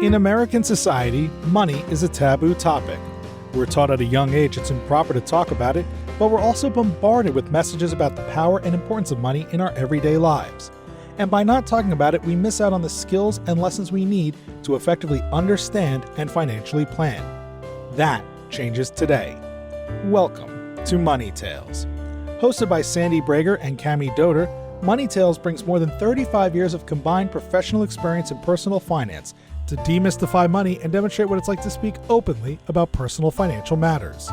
In American society, money is a taboo topic. We're taught at a young age it's improper to talk about it, but we're also bombarded with messages about the power and importance of money in our everyday lives. And by not talking about it, we miss out on the skills and lessons we need to effectively understand and financially plan. That changes today. Welcome to Money Tales. Hosted by Sandy Brager and Cami Doder, Money Tales brings more than 35 years of combined professional experience in personal finance to demystify money and demonstrate what it's like to speak openly about personal financial matters.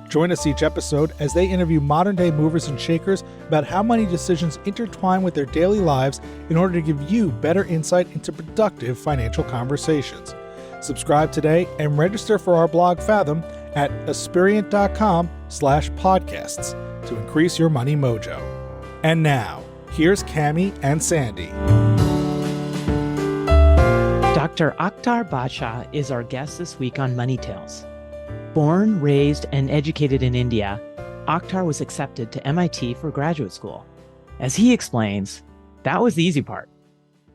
Join us each episode as they interview modern-day movers and shakers about how money decisions intertwine with their daily lives in order to give you better insight into productive financial conversations. Subscribe today and register for our blog Fathom at aspiriant.com/podcasts to increase your money mojo. And now, here's Cami and Sandy. Dr. Akhtar Badshah is our guest this week on Money Tales. Born, raised, and educated in India, Akhtar was accepted to MIT for graduate school. As he explains, that was the easy part.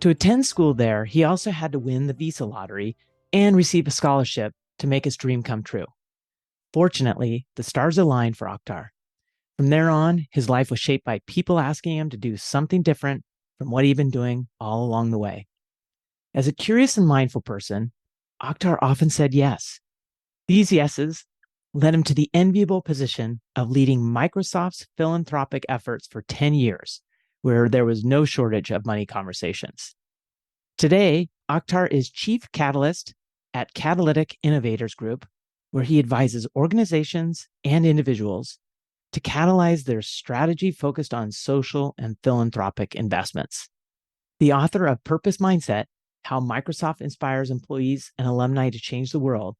To attend school there, he also had to win the visa lottery and receive a scholarship to make his dream come true. Fortunately, the stars aligned for Akhtar. From there on, his life was shaped by people asking him to do something different from what he'd been doing all along the way. As a curious and mindful person, Akhtar often said yes. These yeses led him to the enviable position of leading Microsoft's philanthropic efforts for 10 years, where there was no shortage of money conversations. Today, Akhtar is Chief Catalyst at Catalytic Innovators Group, where he advises organizations and individuals to catalyze their strategy focused on social and philanthropic investments. The author of Purpose Mindset, How Microsoft Inspires Employees and Alumni to Change the World,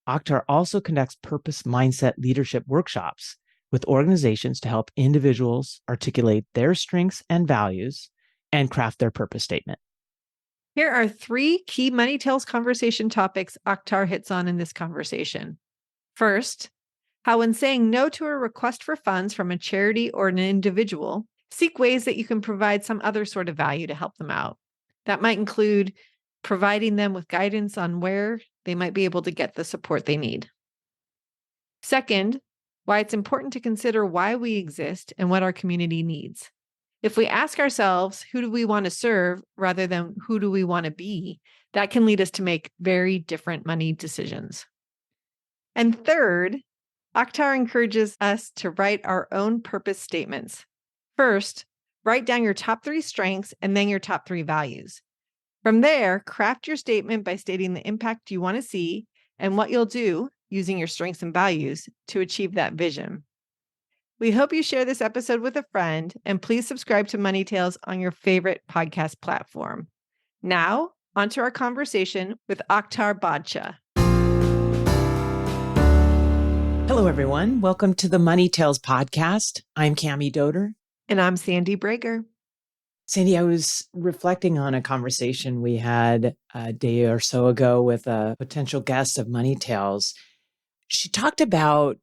Akhtar also conducts purpose mindset leadership workshops with organizations to help individuals articulate their strengths and values and craft their purpose statement. Here are 3 key Money Tales conversation topics Akhtar hits on in this conversation. First, how when saying no to a request for funds from a charity or an individual, seek ways that you can provide some other sort of value to help them out. That might include providing them with guidance on where they might be able to get the support they need. Second, why it's important to consider why we exist and what our community needs. If we ask ourselves, who do we want to serve rather than who do we want to be, that can lead us to make very different money decisions. And third, Akhtar encourages us to write our own purpose statements. First, write down your top 3 strengths and then your top 3 values. From there, craft your statement by stating the impact you want to see and what you'll do using your strengths and values to achieve that vision. We hope you share this episode with a friend, and please subscribe to Money Tales on your favorite podcast platform. Now, onto our conversation with Akhtar Badshah. Hello, everyone. Welcome to the Money Tales podcast. I'm Cami Doder. And I'm Sandy Brager. Sandy, I was reflecting on a conversation we had a day or so ago with a potential guest of Money Tales. She talked about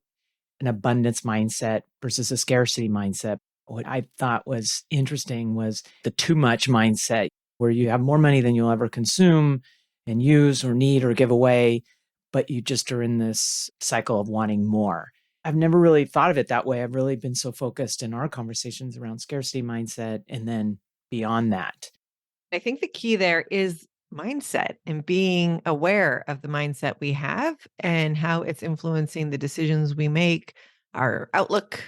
an abundance mindset versus a scarcity mindset. What I thought was interesting was the too much mindset, where you have more money than you'll ever consume and use or need or give away, but you just are in this cycle of wanting more. I've never really thought of it that way. I've really been so focused in our conversations around scarcity mindset and then beyond that. I think the key there is mindset and being aware of the mindset we have and how it's influencing the decisions we make, our outlook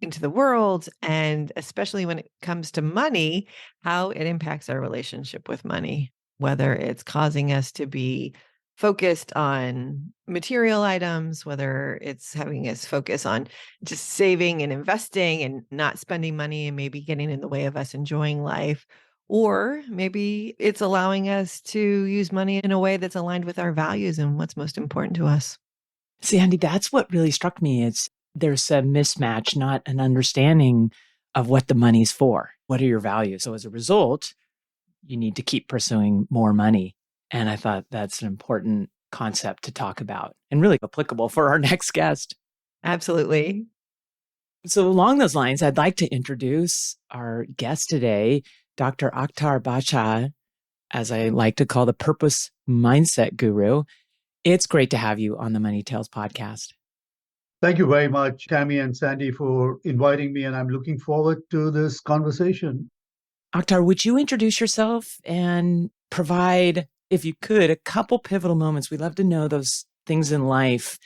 into the world, and especially when it comes to money, how it impacts our relationship with money, whether it's causing us to be focused on material items, whether it's having us focus on just saving and investing and not spending money and maybe getting in the way of us enjoying life, or maybe it's allowing us to use money in a way that's aligned with our values and what's most important to us. Sandy, that's what really struck me. There's a mismatch, not an understanding of what the money's for. What are your values? So as a result, you need to keep pursuing more money. And I thought that's an important concept to talk about and really applicable for our next guest. Absolutely. So along those lines, I'd like to introduce our guest today, Dr. Akhtar Badshah. as I like to call the purpose mindset guru. It's great to have you on the Money Tales podcast. Thank you very much, Tammy and Sandy, for inviting me, and I'm looking forward to this conversation. Akhtar, would you introduce yourself and provide, if you could, a couple pivotal moments? We'd love to know those things in life,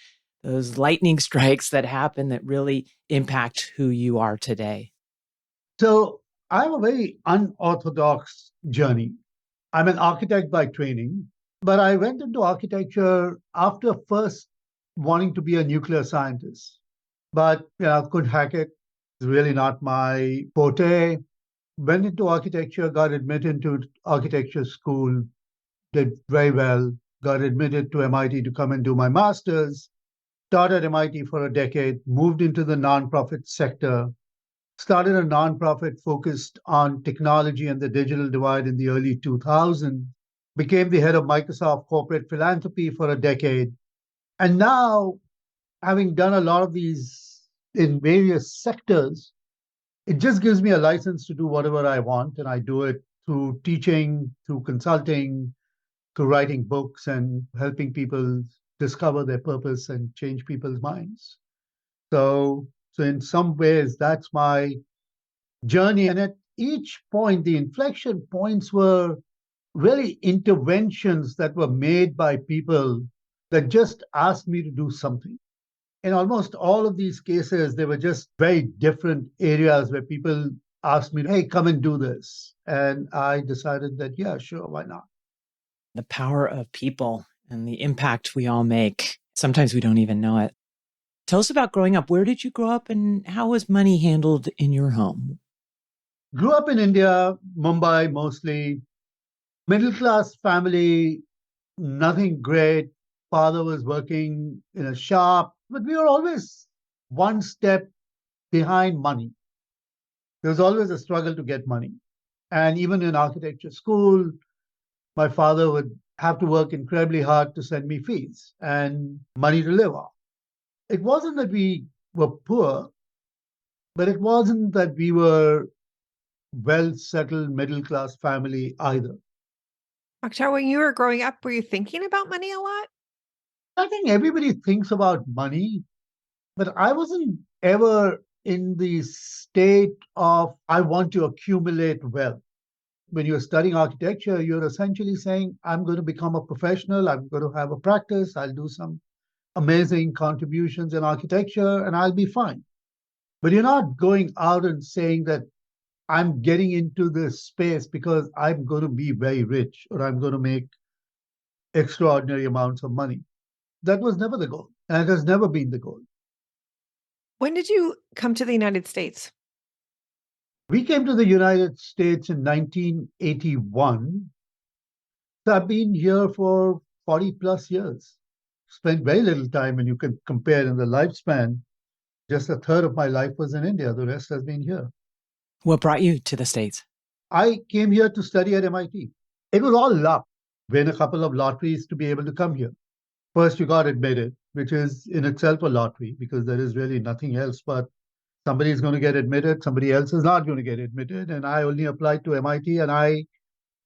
those lightning strikes that happen that really impact who you are today. So I have a very unorthodox journey. I'm an architect by training, but I went into architecture after first wanting to be a nuclear scientist. But couldn't hack it. It's really not my forte. Went into architecture, got admitted to architecture school, did very well, got admitted to MIT to come and do my master's, taught at MIT for a decade, moved into the nonprofit sector, started a nonprofit focused on technology and the digital divide in the early 2000s, became the head of Microsoft corporate philanthropy for a decade. And now, having done a lot of these in various sectors, it just gives me a license to do whatever I want. And I do it through teaching, through consulting, through writing books and helping people discover their purpose and change people's minds. So in some ways, that's my journey. And at each point, the inflection points were really interventions that were made by people that just asked me to do something. In almost all of these cases, they were just very different areas where people asked me, hey, come and do this. And I decided that, yeah, sure, why not? The power of people and the impact we all make. Sometimes we don't even know it. Tell us about growing up. Where did you grow up and how was money handled in your home? Grew up in India, Mumbai mostly. Middle class family, nothing great. Father was working in a shop, but we were always one step behind money. There was always a struggle to get money. And even in architecture school, my father would have to work incredibly hard to send me fees and money to live on. It wasn't that we were poor, but it wasn't that we were well-settled middle-class family either. Akhtar, when you were growing up, were you thinking about money a lot? I think everybody thinks about money, but I wasn't ever in the state of, I want to accumulate wealth. When you're studying architecture, you're essentially saying, I'm going to become a professional, I'm going to have a practice, I'll do some amazing contributions in architecture, and I'll be fine. But you're not going out and saying that I'm getting into this space because I'm going to be very rich or I'm going to make extraordinary amounts of money. That was never the goal, and it has never been the goal. When did you come to the United States? We came to the United States in 1981. So I've been here for 40 plus years. Spent very little time, and you can compare in the lifespan. Just a third of my life was in India. The rest has been here. What brought you to the States? I came here to study at MIT. It was all luck. Win a couple of lotteries to be able to come here. First, you got admitted, which is in itself a lottery because there is really nothing else but somebody is going to get admitted, somebody else is not going to get admitted. And I only applied to MIT and I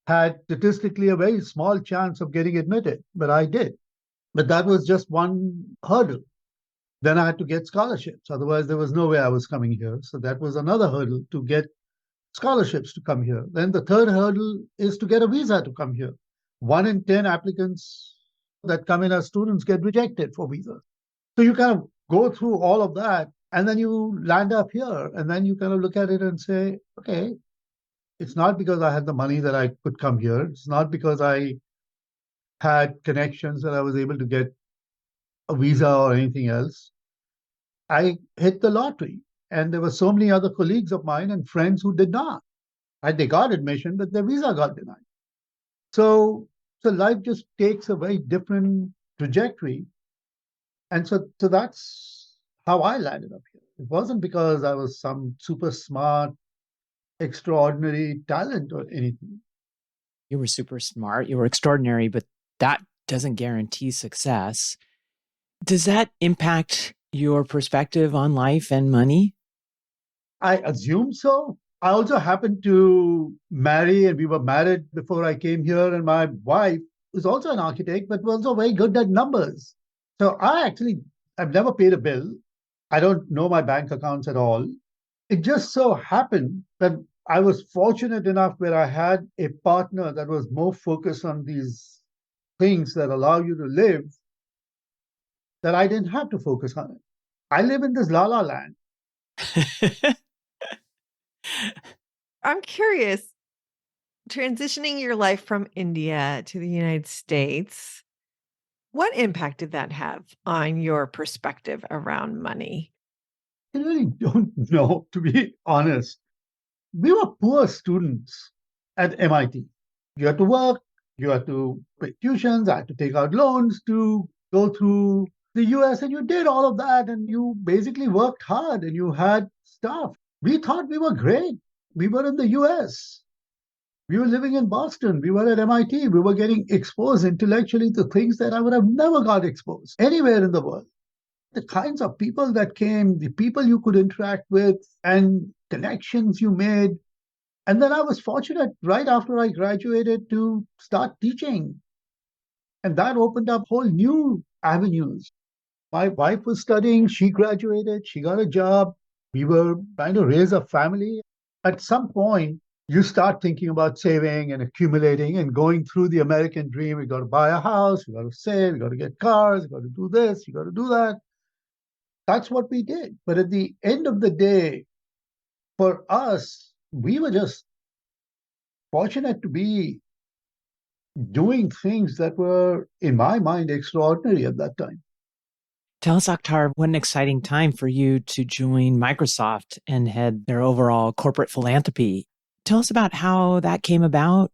had statistically a very small chance of getting admitted, but I did. But that was just one hurdle. Then I had to get scholarships. Otherwise, there was no way I was coming here. So that was another hurdle to get scholarships to come here. Then the third hurdle is to get a visa to come here. 1 in 10 applicants that come in as students get rejected for visas. So you kind of go through all of that and then you land up here and then you kind of look at it and say, okay, it's not because I had the money that I could come here. It's not because I had connections that I was able to get a visa or anything else. I hit the lottery and there were so many other colleagues of mine and friends who did not. They got admission, but their visa got denied. So life just takes a very different trajectory. And so that's how I landed up here. It wasn't because I was some super smart, extraordinary talent or anything. You were super smart, you were extraordinary, but that doesn't guarantee success. Does that impact your perspective on life and money? I assume so. I also happened to marry, and we were married before I came here. And my wife was also an architect, but was also very good at numbers. So I've never paid a bill. I don't know my bank accounts at all. It just so happened that I was fortunate enough where I had a partner that was more focused on these things that allow you to live, that I didn't have to focus on it. I live in this la la land. I'm curious, transitioning your life from India to the United States, what impact did that have on your perspective around money? I really don't know, to be honest. We were poor students at MIT. You had to work, you had to pay tuitions, I had to take out loans to go through the US, and you did all of that, and you basically worked hard and you had stuff. We thought we were great. We were in the US. We were living in Boston. We were at MIT. We were getting exposed intellectually to things that I would have never got exposed anywhere in the world. The kinds of people that came, the people you could interact with, and connections you made. And then I was fortunate right after I graduated to start teaching. And that opened up whole new avenues. My wife was studying, she graduated, she got a job. We were trying to raise a family. At some point, you start thinking about saving and accumulating and going through the American dream. We got to buy a house, we got to save, we got to get cars, we got to do this, you got to do that. That's what we did. But at the end of the day, for us, we were just fortunate to be doing things that were, in my mind, extraordinary at that time. Tell us, Akhtar, what an exciting time for you to join Microsoft and head their overall corporate philanthropy. Tell us about how that came about.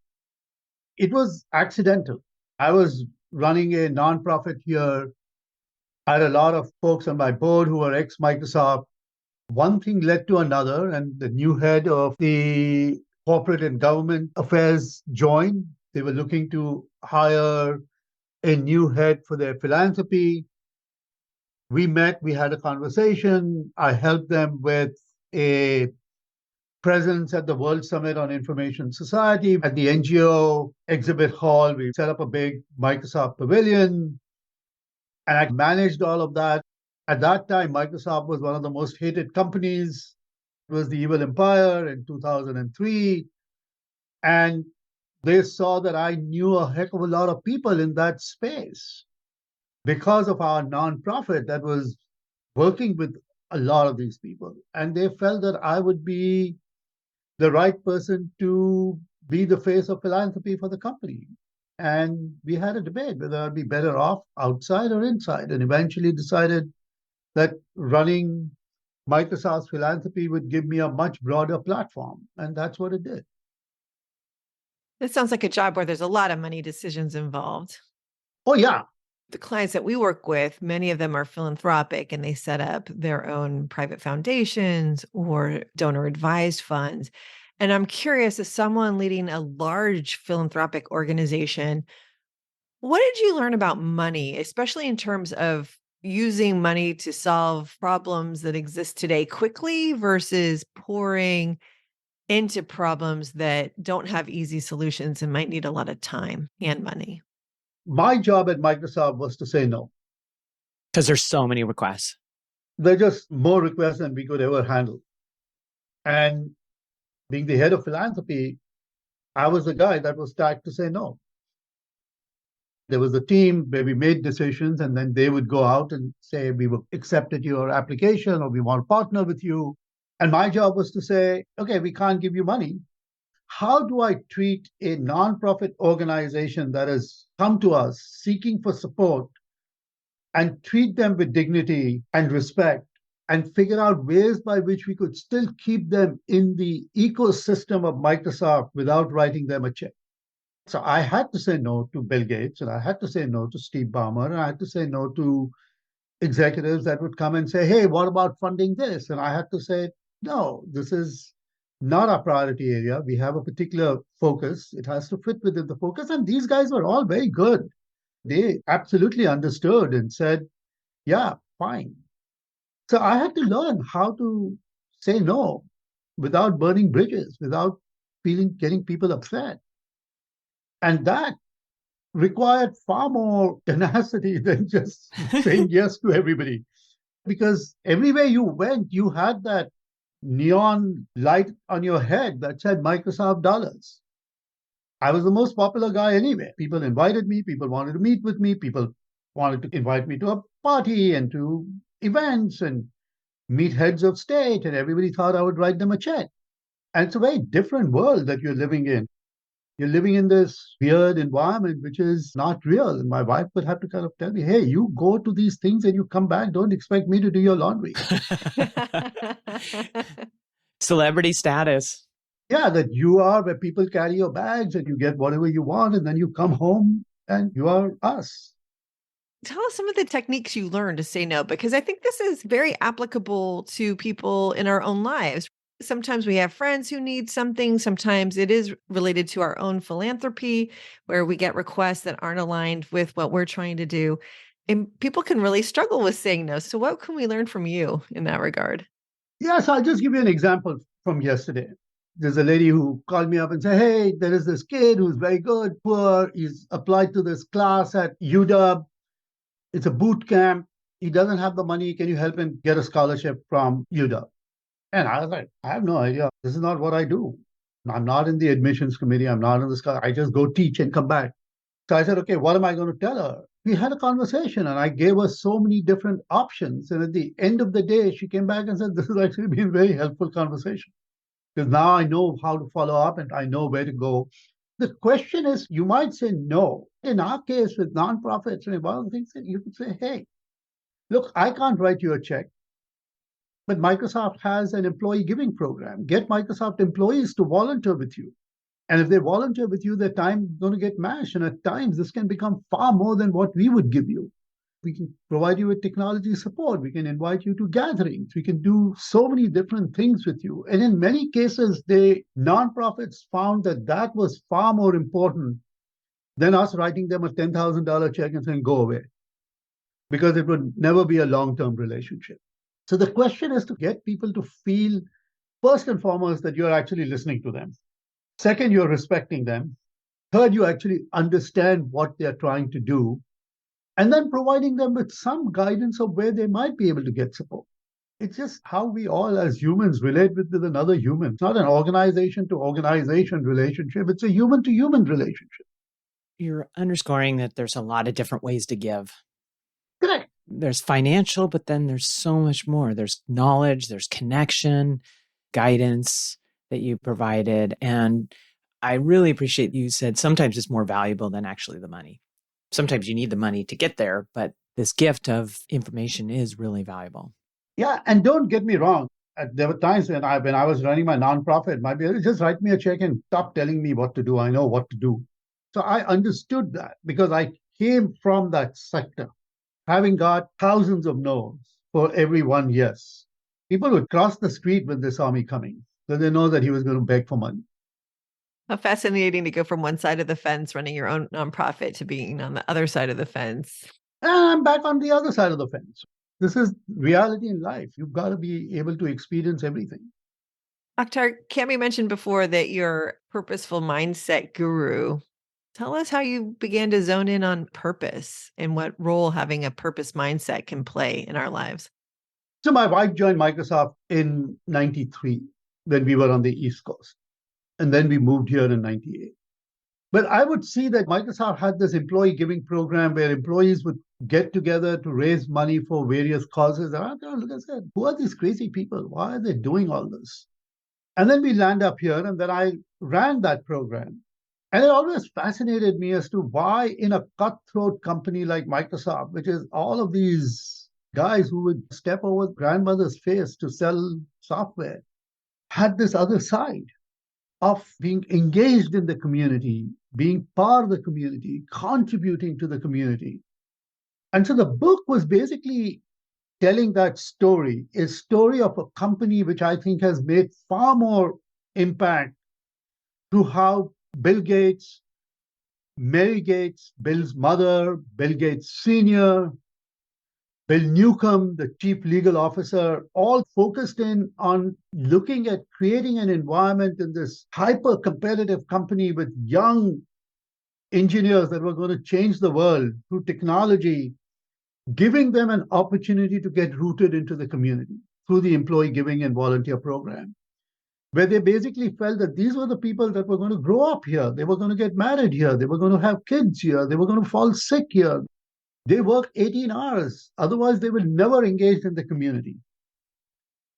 It was accidental. I was running a nonprofit here. I had a lot of folks on my board who were ex-Microsoft. One thing led to another, and the new head of the corporate and government affairs joined. They were looking to hire a new head for their philanthropy. We met, we had a conversation. I helped them with a presence at the World Summit on Information Society. At the NGO exhibit hall, we set up a big Microsoft pavilion, and I managed all of that. At that time, Microsoft was one of the most hated companies. It was the evil empire in 2003. And they saw that I knew a heck of a lot of people in that space because of our nonprofit that was working with a lot of these people. And they felt that I would be the right person to be the face of philanthropy for the company. And we had a debate whether I'd be better off outside or inside, and eventually decided that running Microsoft's philanthropy would give me a much broader platform. And that's what it did. This sounds like a job where there's a lot of money decisions involved. Oh, yeah. The clients that we work with, many of them are philanthropic, and they set up their own private foundations or donor advised funds. And I'm curious, as someone leading a large philanthropic organization, what did you learn about money, especially in terms of using money to solve problems that exist today quickly versus pouring into problems that don't have easy solutions and might need a lot of time and money? My job at Microsoft was to say no. Because there's so many requests. There are just more requests than we could ever handle. And being the head of philanthropy, I was the guy that was tasked to say no. There was a team where we made decisions, and then they would go out and say, we will accept your application, or we want to partner with you. And my job was to say, okay, we can't give you money. How do I treat a nonprofit organization that has come to us seeking for support and treat them with dignity and respect, and figure out ways by which we could still keep them in the ecosystem of Microsoft without writing them a check? So I had to say no to Bill Gates, and I had to say no to Steve Ballmer, and I had to say no to executives that would come and say, hey, what about funding this? And I had to say, no, this is not our priority area. We have a particular focus. It has to fit within the focus. And these guys were all very good. They absolutely understood and said, yeah, fine. So I had to learn how to say no. without burning bridges, without getting people upset. And that required far more tenacity than just saying yes to everybody. Because everywhere you went, you had that neon light on your head that said Microsoft dollars. I was the most popular guy anywhere. People invited me, people wanted to meet with me, people wanted to invite me to a party and to events and meet heads of state, and everybody thought I would write them a check. And it's a very different world that you're living in. You're living in this weird environment which is not real. And my wife would have to kind of tell me, hey, you go to these things and you come back. Don't expect me to do your laundry. Celebrity status. Yeah, that you are where people carry your bags and you get whatever you want. And then you come home and you are us. Tell us some of the techniques you learned to say no, because I think this is very applicable to people in our own lives. Sometimes we have friends who need something. Sometimes it is related to our own philanthropy, where we get requests that aren't aligned with what we're trying to do. And people can really struggle with saying no. So what can we learn from you in that regard? Yes, I'll just give you an example from yesterday. There's a lady who called me up and said, hey, there is this kid who's very good, poor. He's applied to this class at UW. It's a boot camp. He doesn't have the money. Can you help him get a scholarship from UW? And I was like, I have no idea. This is not what I do. I'm not in the admissions committee. I'm not in the school. I just go teach and come back. So I said, okay, what am I going to tell her? We had a conversation and I gave her so many different options. And at the end of the day, she came back and said, this has actually been a very helpful conversation. Because now I know how to follow up and I know where to go. The question is, you might say no. In our case with nonprofits, and one of the things that you could say, hey, look, I can't write you a check. But Microsoft has an employee giving program. Get Microsoft employees to volunteer with you. And if they volunteer with you, their time is going to get mashed. And at times, this can become far more than what we would give you. We can provide you with technology support. We can invite you to gatherings. We can do so many different things with you. And in many cases, the nonprofits found that that was far more important than us writing them a $10,000 check and saying, go away. Because it would never be a long-term relationship. So the question is to get people to feel, first and foremost, that you're actually listening to them. Second, you're respecting them. Third, you actually understand what they're trying to do. And then providing them with some guidance of where they might be able to get support. It's just how we all as humans relate with another human. It's not an organization to organization relationship. It's a human to human relationship. You're underscoring that there's a lot of different ways to give. Correct. There's financial, but then there's so much more. There's knowledge, there's connection, guidance that you provided. And I really appreciate you said sometimes it's more valuable than actually the money. Sometimes you need the money to get there, but this gift of information is really valuable. Yeah, and don't get me wrong. There were times when I was running my nonprofit, my parents just write me a check and stop telling me what to do. I know what to do. So I understood that because I came from that sector, having got thousands of no's for every one yes. People would cross the street when they saw me coming, so they know that he was going to beg for money. How fascinating to go from one side of the fence, running your own nonprofit, to being on the other side of the fence. And I'm back on the other side of the fence. This is reality in life. You've got to be able to experience everything. Akhtar, Cami mentioned before that you're purposeful mindset guru. Tell us how you began to zone in on purpose and what role having a purpose mindset can play in our lives. So my wife joined Microsoft in 93 when we were on the East Coast. And then we moved here in 98. But I would see that Microsoft had this employee giving program where employees would get together to raise money for various causes. And I thought, look, I said, who are these crazy people? Why are they doing all this? And then we land up here, and then I ran that program. And it always fascinated me as to why in a cutthroat company like Microsoft, which is all of these guys who would step over grandmother's face to sell software, had this other side of being engaged in the community, being part of the community, contributing to the community. And so the book was basically telling that story, a story of a company which I think has made far more impact through how Bill Gates, Mary Gates, Bill's mother, Bill Gates Sr., Bill Newcomb, the chief legal officer, all focused in on looking at creating an environment in this hyper competitive company with young engineers that were going to change the world through technology, giving them an opportunity to get rooted into the community through the employee giving and volunteer program, where they basically felt that these were the people that were going to grow up here. They were going to get married here. They were going to have kids here. They were going to fall sick here. They work 18 hours. Otherwise, they will never engage in the community.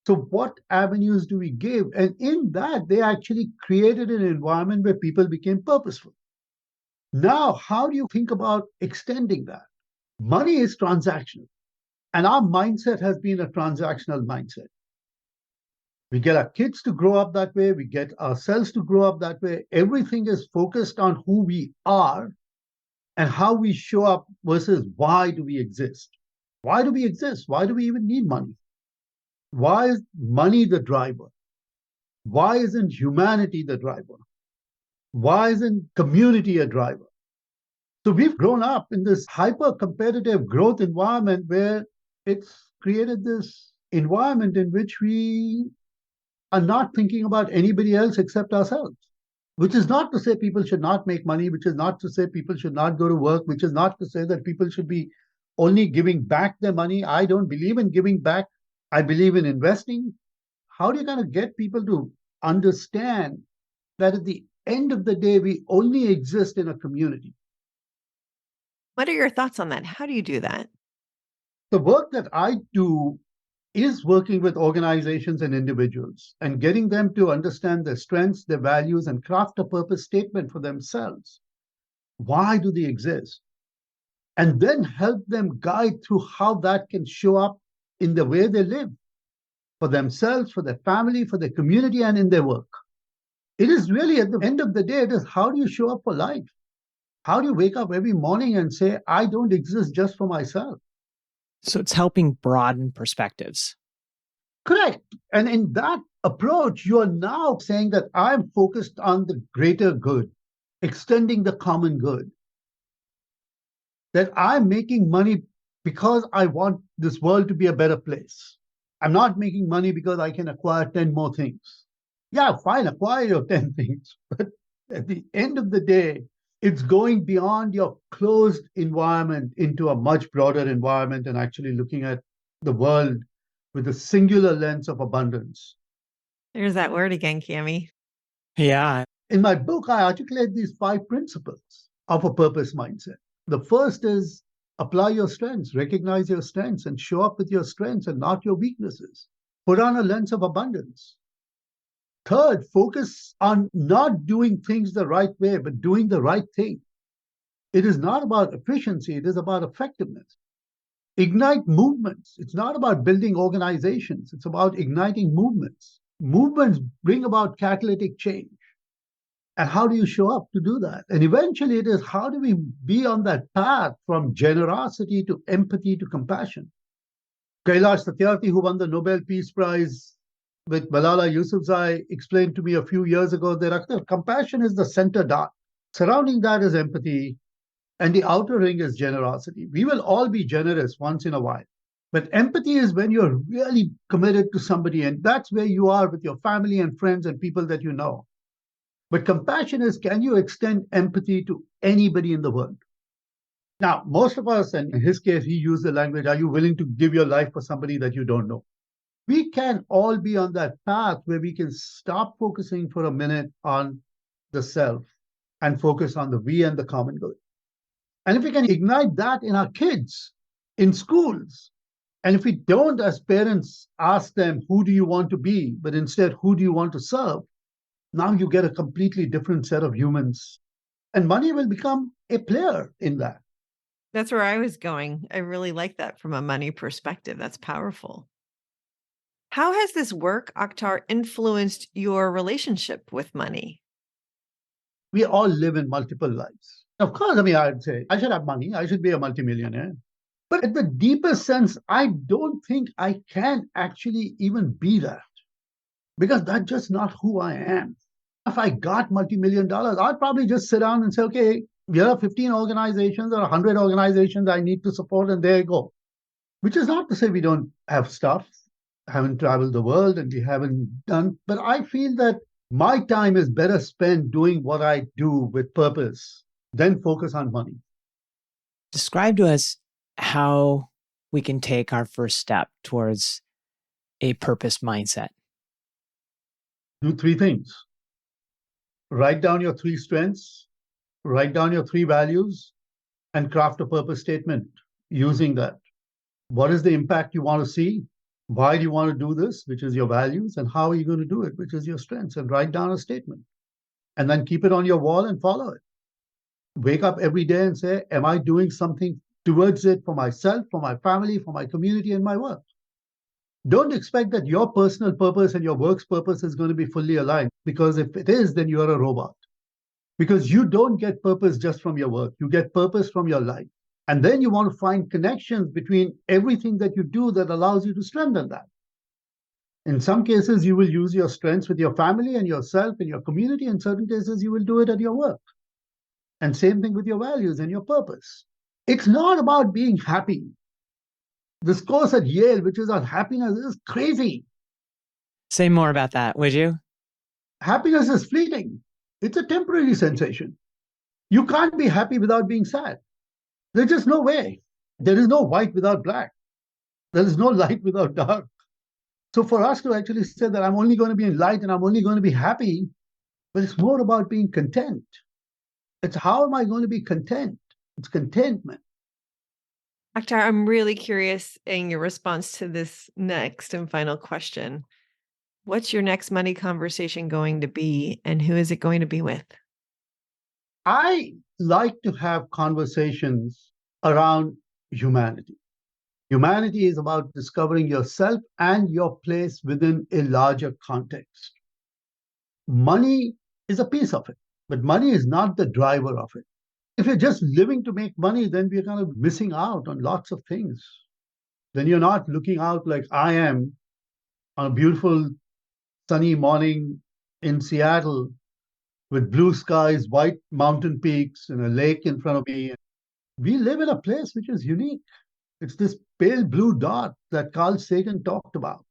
So what avenues do we give? And in that, they actually created an environment where people became purposeful. Now, how do you think about extending that? Money is transactional. And our mindset has been a transactional mindset. We get our kids to grow up that way. We get ourselves to grow up that way. Everything is focused on who we are and how we show up versus why do we exist? Why do we exist? Why do we even need money? Why is money the driver? Why isn't humanity the driver? Why isn't community a driver? So we've grown up in this hyper-competitive growth environment where it's created this environment in which we are not thinking about anybody else except ourselves. Which is not to say people should not make money, which is not to say people should not go to work, which is not to say that people should be only giving back their money. I don't believe in giving back. I believe in investing. How do you kind of get people to understand that at the end of the day, we only exist in a community? What are your thoughts on that? How do you do that? The work that I do is working with organizations and individuals and getting them to understand their strengths, their values, and craft a purpose statement for themselves. Why do they exist? And then help them guide through how that can show up in the way they live for themselves, for their family, for their community, and in their work. It is really at the end of the day, it is how do you show up for life? How do you wake up every morning and say, I don't exist just for myself? So it's helping broaden perspectives. Correct. And in that approach, you are now saying that I'm focused on the greater good, extending the common good. That I'm making money because I want this world to be a better place. I'm not making money because I can acquire 10 more things. Yeah, fine, acquire your 10 things. But at the end of the day, it's going beyond your closed environment into a much broader environment and actually looking at the world with a singular lens of abundance. There's that word again, Cami. Yeah. In my book, I articulate these 5 principles of a purpose mindset. The first is apply your strengths, recognize your strengths, and show up with your strengths and not your weaknesses. Put on a lens of abundance. Third, focus on not doing things the right way, but doing the right thing. It is not about efficiency, it is about effectiveness. Ignite movements. It's not about building organizations, it's about igniting movements. Movements bring about catalytic change. And how do you show up to do that? And eventually it is how do we be on that path from generosity to empathy to compassion? Kailash Satyarthi, who won the Nobel Peace Prize with Malala Yousafzai, explained to me a few years ago that Akhtar, compassion is the center dot. Surrounding that is empathy, and the outer ring is generosity. We will all be generous once in a while. But empathy is when you're really committed to somebody, and that's where you are with your family and friends and people that you know. But compassion is, can you extend empathy to anybody in the world? Now, most of us, and in his case, he used the language, are you willing to give your life for somebody that you don't know? We can all be on that path where we can stop focusing for a minute on the self and focus on the we and the common good. And if we can ignite that in our kids, in schools, and if we don't, as parents, ask them, who do you want to be, but instead, who do you want to serve? Now you get a completely different set of humans. And money will become a player in that. That's where I was going. I really like that from a money perspective. That's powerful. How has this work, Akhtar, influenced your relationship with money? We all live in multiple lives. Of course, I'd say, I should have money. I should be a multimillionaire. But at the deepest sense, I don't think I can actually even be that. Because that's just not who I am. If I got multi-million dollars, I'd probably just sit down and say, okay, here are 15 organizations or 100 organizations I need to support, and there you go. which is not to say we don't have stuff, haven't traveled the world and we haven't done, but I feel that my time is better spent doing what I do with purpose than focus on money. Describe to us how we can take our first step towards a purpose mindset. Do three things. Write down your three strengths, write down your three values, and craft a purpose statement using that. What is the impact you want to see? Why do you want to do this, which is your values, and how are you going to do it, which is your strengths, and write down a statement. And then keep it on your wall and follow it. Wake up every day and say, am I doing something towards it for myself, for my family, for my community, and my work? Don't expect that your personal purpose and your work's purpose is going to be fully aligned, because if it is, then you are a robot. Because you don't get purpose just from your work. You get purpose from your life. And then you want to find connections between everything that you do that allows you to strengthen that. In some cases, you will use your strengths with your family and yourself and your community. In certain cases, you will do it at your work. And same thing with your values and your purpose. It's not about being happy. This course at Yale, which is on happiness, is crazy. Say more about that, would you? Happiness is fleeting. It's a temporary sensation. You can't be happy without being sad. There's just no way. There is no white without black. There is no light without dark. So for us to actually say that I'm only going to be in light and I'm only going to be happy, but it's more about being content. It's how am I going to be content? It's contentment. Akhtar, I'm really curious in your response to this next and final question. What's your next money conversation going to be, and who is it going to be with? I like to have conversations around humanity. Humanity is about discovering yourself and your place within a larger context. Money is a piece of it, but money is not the driver of it. If you're just living to make money, then we're kind of missing out on lots of things. Then you're not looking out like I am on a beautiful sunny morning in Seattle with blue skies, white mountain peaks, and a lake in front of me. We live in a place which is unique. It's this pale blue dot that Carl Sagan talked about.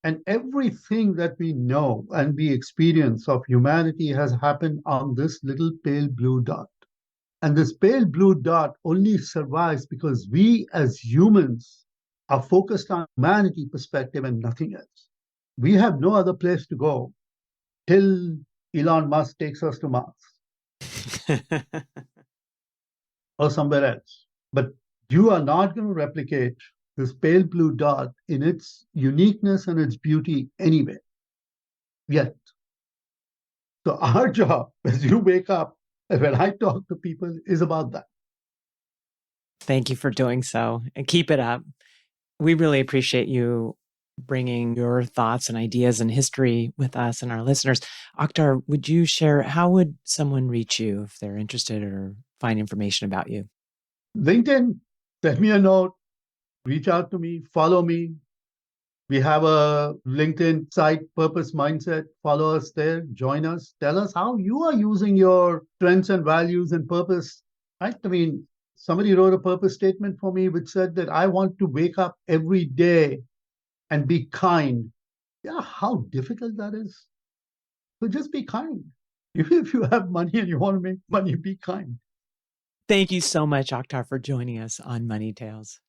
And everything that we know and we experience of humanity has happened on this little pale blue dot. And this pale blue dot only survives because we as humans are focused on humanity perspective and nothing else. We have no other place to go till Elon Musk takes us to Mars or somewhere else. But you are not going to replicate this pale blue dot in its uniqueness and its beauty anyway, yet. So our job as you wake up, and when I talk to people, is about that. Thank you for doing so, and keep it up. We really appreciate you bringing your thoughts and ideas and history with us and our listeners. Akhtar, would you share, how would someone reach you if they're interested or find information about you? LinkedIn, send me a note, reach out to me, follow me. We have a LinkedIn site, Purpose Mindset. Follow us there, join us, tell us how you are using your strengths and values and purpose. Right? I mean, somebody wrote a purpose statement for me which said that I want to wake up every day and be kind. Yeah, how difficult that is. So just be kind. If you have money and you want to make money, be kind. Thank you so much, Akhtar, for joining us on Money Tales.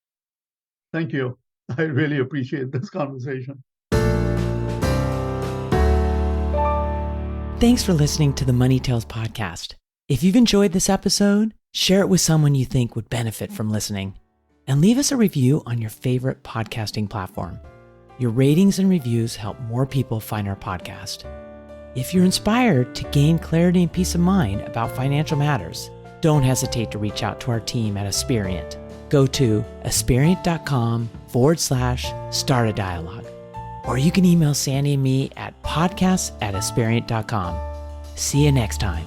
Thank you. I really appreciate this conversation. Thanks for listening to the Money Tales podcast. If you've enjoyed this episode, share it with someone you think would benefit from listening, and leave us a review on your favorite podcasting platform. Your ratings and reviews help more people find our podcast. If you're inspired to gain clarity and peace of mind about financial matters, don't hesitate to reach out to our team at Aspirient. Go to aspirient.com/start a dialogue. Or you can email Sandy and me at podcasts@aspirient.com. See you next time.